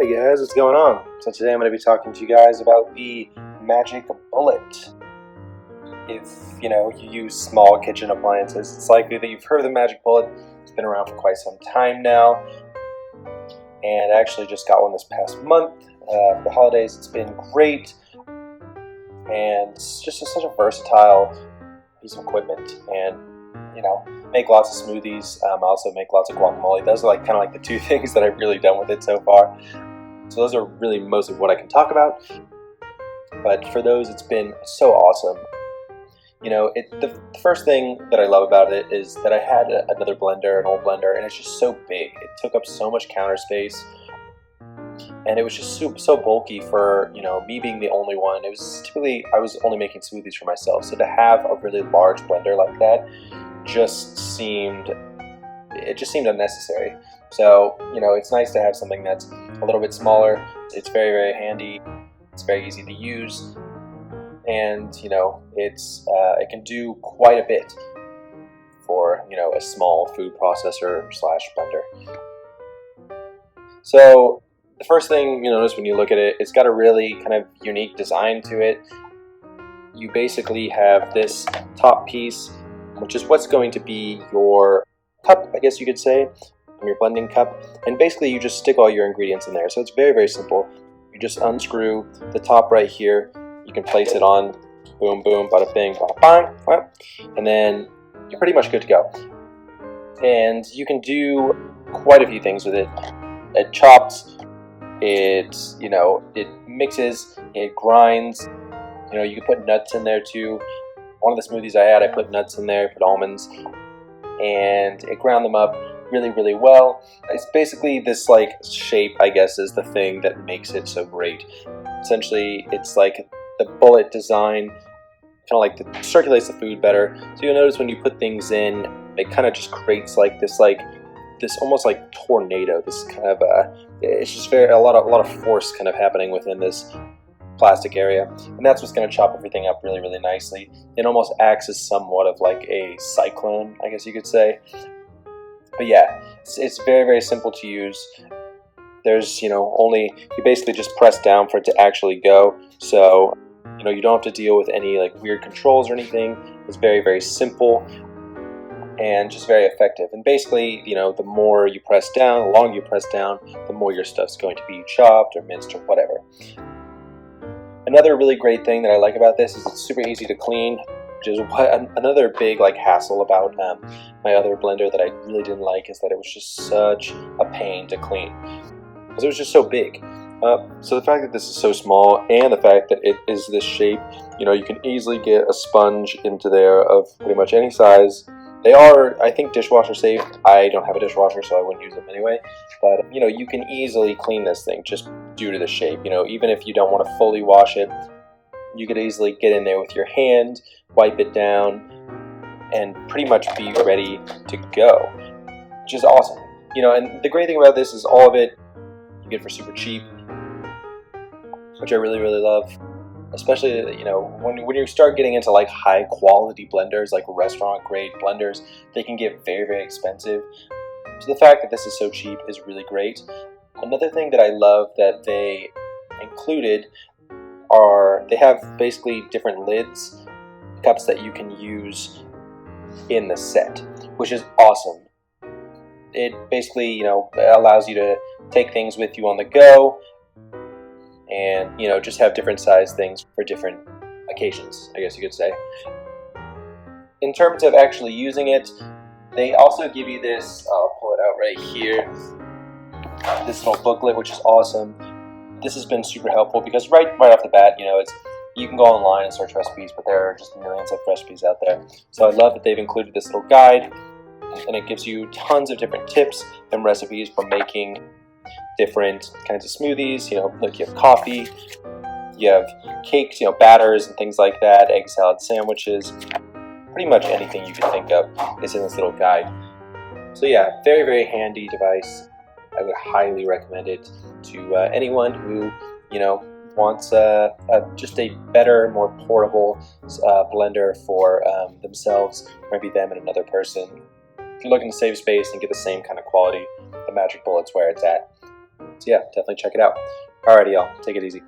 Alrighty guys, what's going on? So today I'm going to be talking to you guys about the Magic Bullet. If you use small kitchen appliances, it's likely that you've heard of the Magic Bullet. It's been around for quite some time now, and I actually just got one this past month for the holidays. It's been great, and it's just such a versatile piece of equipment. And make lots of smoothies. I also make lots of guacamole. Those are kind of the two things that I've really done with it so far. So those are really mostly what I can talk about. But for those, it's been so awesome. The first thing that I love about it is that I had another blender, an old blender, and it's just so big. It took up so much counter space, and it was just so bulky for me being the only one. It was typically I was only making smoothies for myself, so to have a really large blender like that just seemed unnecessary. So it's nice to have something that's a little bit smaller. It's very, very handy. It's very easy to use, and it can do quite a bit for a small food processor / blender. So the first thing you notice when you look at it, it's got a really kind of unique design to it. You basically have this top piece, which is what's going to be your cup, I guess you could say, your blending cup, and basically you just stick all your ingredients in there. So it's very, very simple. You just unscrew the top right here. You can place it on, boom, boom, bada bing, bada bang, and then you're pretty much good to go. And you can do quite a few things with it. It chops, it mixes, it grinds. You can put nuts in there too. One of the smoothies I had, I put nuts in there, put almonds, and it ground them up really, really well. It's basically this shape, I guess, is the thing that makes it so great. Essentially, it's like the bullet design, kind of that circulates the food better. So you'll notice when you put things in, it kind of just creates this almost like tornado. This kind of it's just a lot of force kind of happening within this plastic area, and that's what's going to chop everything up really, really nicely. It almost acts as somewhat of like a cyclone, I guess you could say. But yeah, it's very, very simple to use. There's you basically just press down for it to actually go. So you don't have to deal with any weird controls or anything. It's very, very simple and just very effective. And basically, the more you press down, the longer you press down, the more your stuff's going to be chopped or minced or whatever. Another really great thing that I like about this is it's super easy to clean, which is another big hassle about my other blender that I really didn't like, is that it was just such a pain to clean because it was just so big. So the fact that this is so small, and the fact that it is this shape, you can easily get a sponge into there of pretty much any size. They are, I think, dishwasher safe. I don't have a dishwasher, so I wouldn't use them anyway. But you can easily clean this thing just due to the shape. Even if you don't want to fully wash it, you could easily get in there with your hand, wipe it down, and pretty much be ready to go, which is awesome. And the great thing about this is all of it you get for super cheap, which I really, really love. Especially, when you start getting into high quality blenders, like restaurant grade blenders, they can get very, very expensive. So the fact that this is so cheap is really great. Another thing that I love that they included are they have basically different lids, cups that you can use in the set, which is awesome. It basically, allows you to take things with you on the go, and just have different size things for different occasions, I guess you could say. In terms of actually using it, they also give you this, I'll pull it out right here, this little booklet, which is awesome. This has been super helpful because right off the bat, you can go online and search recipes, but there are just millions of recipes out there. So I love that they've included this little guide, and it gives you tons of different tips and recipes for making different kinds of smoothies. You have coffee, you have cakes, batters and things like that, egg salad sandwiches, pretty much anything you can think of is in this little guide. So yeah, very, very handy device. I would highly recommend it to anyone who wants just a better, more portable blender for themselves, maybe them and another person. If you're looking to save space and get the same kind of quality, the Magic Bullet's where it's at. So yeah, definitely check it out. Alrighty, y'all, take it easy.